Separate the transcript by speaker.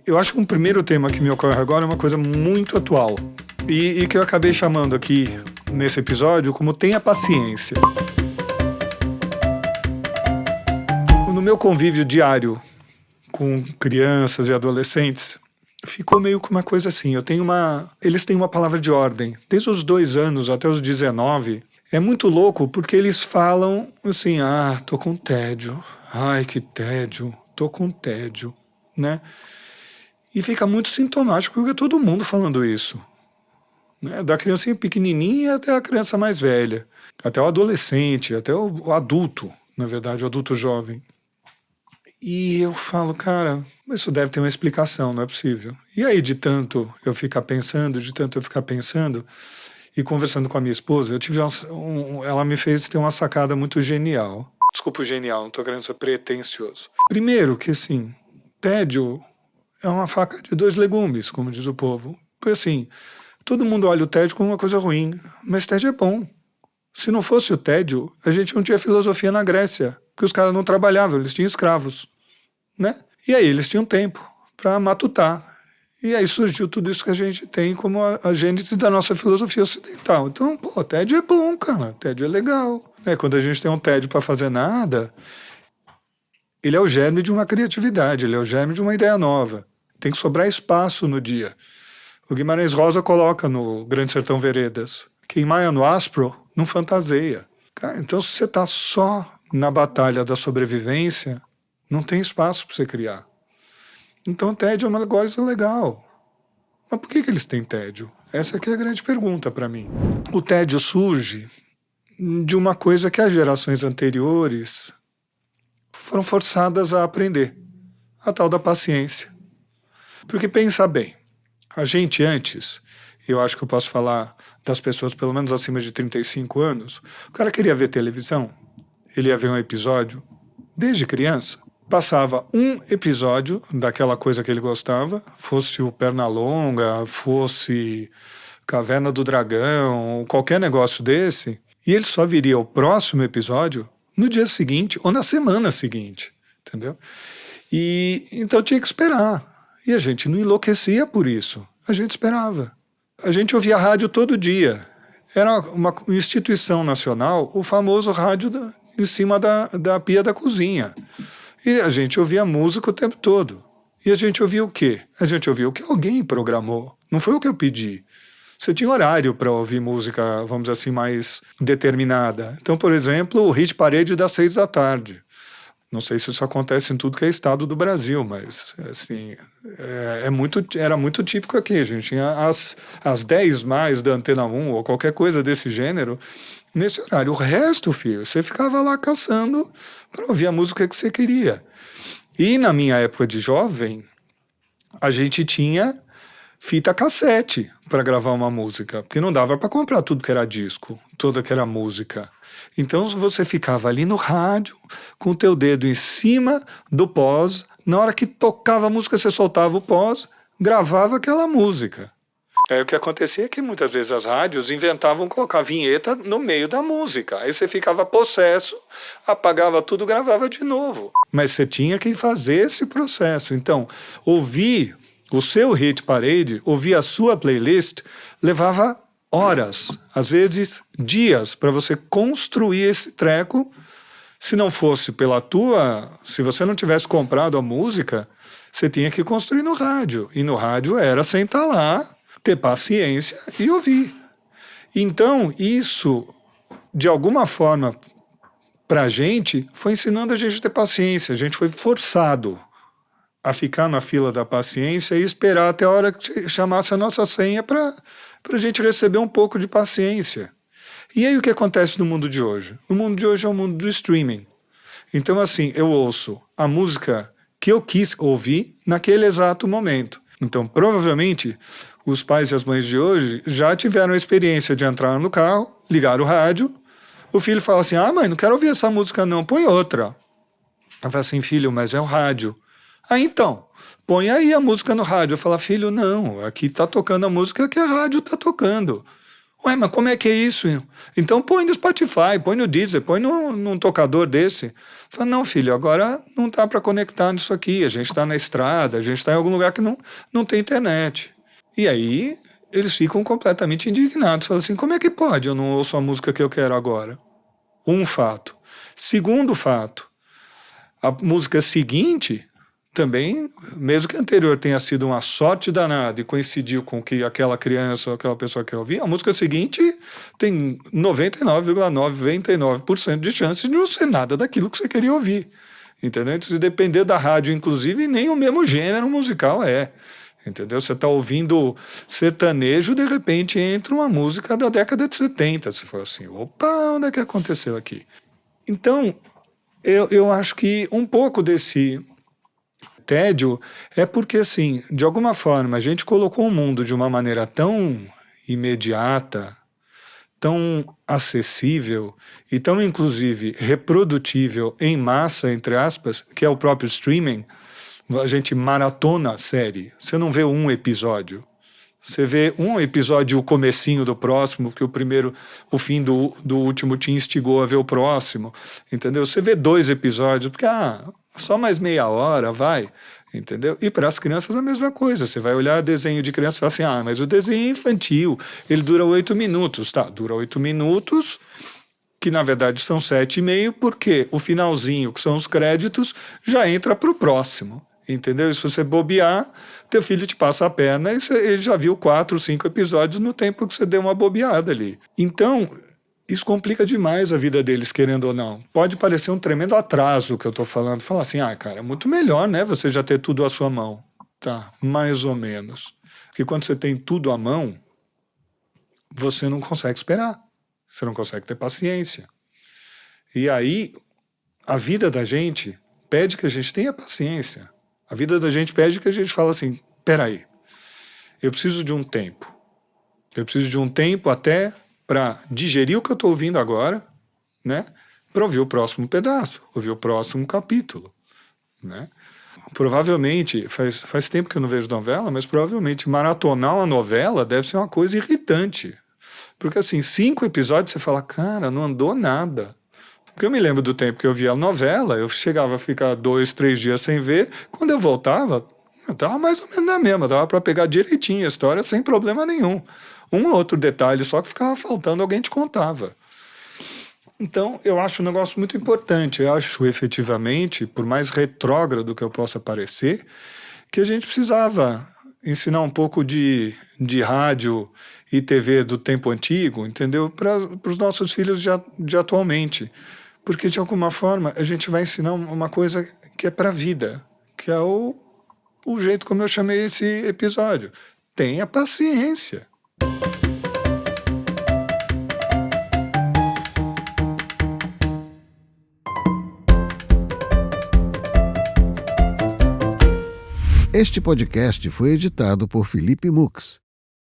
Speaker 1: Eu acho que um primeiro tema que me ocorre agora é uma coisa muito atual e que eu acabei chamando aqui nesse episódio como tenha paciência. No meu convívio diário com crianças e adolescentes, ficou meio que uma coisa assim, eles têm uma palavra de ordem, desde os 2 anos até os 19, é muito louco porque eles falam assim, tô com tédio, ai que tédio, tô com tédio, né? E fica muito sintomático porque é todo mundo falando isso, né? Da criancinha pequenininha até a criança mais velha, até o adolescente, até o adulto, na verdade, o adulto jovem. E eu falo, cara, isso deve ter uma explicação, não é possível. E aí, de tanto eu ficar pensando, e conversando com a minha esposa, eu tive ela me fez ter uma sacada muito genial. Desculpa o genial, não estou querendo ser pretensioso. Primeiro que, assim, tédio é uma faca de 2 legumes, como diz o povo. Porque, assim, todo mundo olha o tédio como uma coisa ruim, mas tédio é bom. Se não fosse o tédio, a gente não tinha filosofia na Grécia, porque os caras não trabalhavam, eles tinham escravos, né? E aí eles tinham tempo para matutar. E aí surgiu tudo isso que a gente tem como a gênese da nossa filosofia ocidental. Então, pô, tédio é bom, cara, tédio é legal. Quando a gente tem um tédio para fazer nada, ele é o germe de uma criatividade, ele é o germe de uma ideia nova. Tem que sobrar espaço no dia. O Guimarães Rosa coloca no Grande Sertão Veredas, quem maia no áspero não fantaseia. Cara, então, se você está só na batalha da sobrevivência, não tem espaço para você criar. Então, tédio é uma coisa legal. Mas por que eles têm tédio? Essa aqui é a grande pergunta para mim. O tédio surge de uma coisa que as gerações anteriores foram forçadas a aprender, a tal da paciência. Porque pensa bem, a gente antes, eu acho que eu posso falar das pessoas pelo menos acima de 35 anos, o cara queria ver televisão, ele ia ver um episódio, desde criança, passava um episódio daquela coisa que ele gostava, fosse o Pernalonga, fosse Caverna do Dragão, qualquer negócio desse, e ele só viria o próximo episódio no dia seguinte ou na semana seguinte, entendeu? E então tinha que esperar. E a gente não enlouquecia por isso. A gente esperava. A gente ouvia rádio todo dia. Era uma instituição nacional, o famoso rádio em cima da pia da cozinha. E a gente ouvia música o tempo todo. E a gente ouvia o quê? A gente ouvia o que alguém programou. Não foi o que eu pedi. Você tinha horário para ouvir música, vamos dizer assim, mais determinada. Então, por exemplo, o Hit Parade das 6 da tarde. Não sei se isso acontece em tudo que é estado do Brasil, mas assim, era muito típico aqui. A gente tinha as 10 mais da Antena 1 ou qualquer coisa desse gênero nesse horário. O resto, filho, você ficava lá caçando para ouvir a música que você queria. E na minha época de jovem, a gente tinha fita cassete para gravar uma música, porque não dava para comprar tudo que era disco, toda que era música. Então você ficava ali no rádio, com o teu dedo em cima do pós, na hora que tocava a música você soltava o pós, gravava aquela música. Aí o que acontecia é que muitas vezes as rádios inventavam colocar vinheta no meio da música. Aí você ficava possesso, apagava tudo, gravava de novo. Mas você tinha que fazer esse processo. Então, ouvir o seu hit parade, ouvir a sua playlist, levava horas, às vezes dias, para você construir esse treco. Se não fosse se você não tivesse comprado a música, você tinha que construir no rádio. E no rádio era sentar lá, ter paciência e ouvir. Então, isso, de alguma forma, para a gente, foi ensinando a gente a ter paciência. A gente foi forçado a ficar na fila da paciência e esperar até a hora que chamasse a nossa senha para a gente receber um pouco de paciência. E aí o que acontece no mundo de hoje? O mundo de hoje é o mundo do streaming. Então, assim, eu ouço a música que eu quis ouvir naquele exato momento. Então, provavelmente, os pais e as mães de hoje já tiveram a experiência de entrar no carro, ligar o rádio, o filho fala assim, mãe, não quero ouvir essa música não, põe outra. Eu falo assim, filho, mas é o rádio. Então, põe aí a música no rádio. Eu falo, filho, não, aqui tá tocando a música que a rádio tá tocando. Ué, mas como é que é isso? Então põe no Spotify, põe no Deezer, põe num tocador desse. Fala, não, filho, agora não tá para conectar nisso aqui. A gente está na estrada, a gente está em algum lugar que não tem internet. E aí eles ficam completamente indignados. Falam assim, como é que pode? Eu não ouço a música que eu quero agora. Um fato. Segundo fato, a música seguinte também, mesmo que a anterior tenha sido uma sorte danada e coincidiu com o que aquela criança ou aquela pessoa quer ouvir, a música seguinte tem 99,99% de chance de não ser nada daquilo que você queria ouvir. Entendeu? Então, se depender da rádio, inclusive, nem o mesmo gênero musical é. Entendeu? Você está ouvindo sertanejo, de repente entra uma música da década de 70. Você fala assim, opa, onde é que aconteceu aqui? Então, eu acho que um pouco desse tédio é porque, assim, de alguma forma, a gente colocou o mundo de uma maneira tão imediata, tão acessível e tão, inclusive, reprodutível em massa, entre aspas, que é o próprio streaming. A gente maratona a série. Você não vê um episódio. Você vê um episódio, o comecinho do próximo, porque o fim do último te instigou a ver o próximo, entendeu? Você vê 2 episódios, porque, só mais meia hora, vai, entendeu? E para as crianças a mesma coisa, você vai olhar desenho de criança e fala assim, mas o desenho é infantil, ele dura 8 minutos, tá, dura 8 minutos, que na verdade são 7,5, porque o finalzinho, que são os créditos, já entra para o próximo. Entendeu? E se você bobear, teu filho te passa a perna e ele já viu 4, 5 episódios no tempo que você deu uma bobeada ali. Então, isso complica demais a vida deles, querendo ou não. Pode parecer um tremendo atraso o que eu estou falando. Falar assim, cara, é muito melhor, né? Você já ter tudo à sua mão. Tá, mais ou menos. Porque quando você tem tudo à mão, você não consegue esperar. Você não consegue ter paciência. E aí, a vida da gente pede que a gente tenha paciência. A vida da gente pede que a gente fala assim, peraí, eu preciso de um tempo. Eu preciso de um tempo até para digerir o que eu estou ouvindo agora, né? Para ouvir o próximo pedaço, ouvir o próximo capítulo, né? Provavelmente, faz tempo que eu não vejo novela, mas provavelmente maratonar uma novela deve ser uma coisa irritante. Porque assim, 5 episódios você fala, cara, não andou nada. Porque eu me lembro do tempo que eu via a novela, eu chegava a ficar 2, 3 dias sem ver, quando eu voltava, eu estava mais ou menos na mesma, dava para pegar direitinho a história sem problema nenhum. Um ou outro detalhe só que ficava faltando, alguém te contava. Então, eu acho um negócio muito importante, eu acho efetivamente, por mais retrógrado que eu possa parecer, que a gente precisava ensinar um pouco de rádio e TV do tempo antigo, entendeu? Para os nossos filhos de atualmente. Porque, de alguma forma, a gente vai ensinar uma coisa que é para a vida, que é o jeito como eu chamei esse episódio. Tenha paciência.
Speaker 2: Este podcast foi editado por Felipe Mux.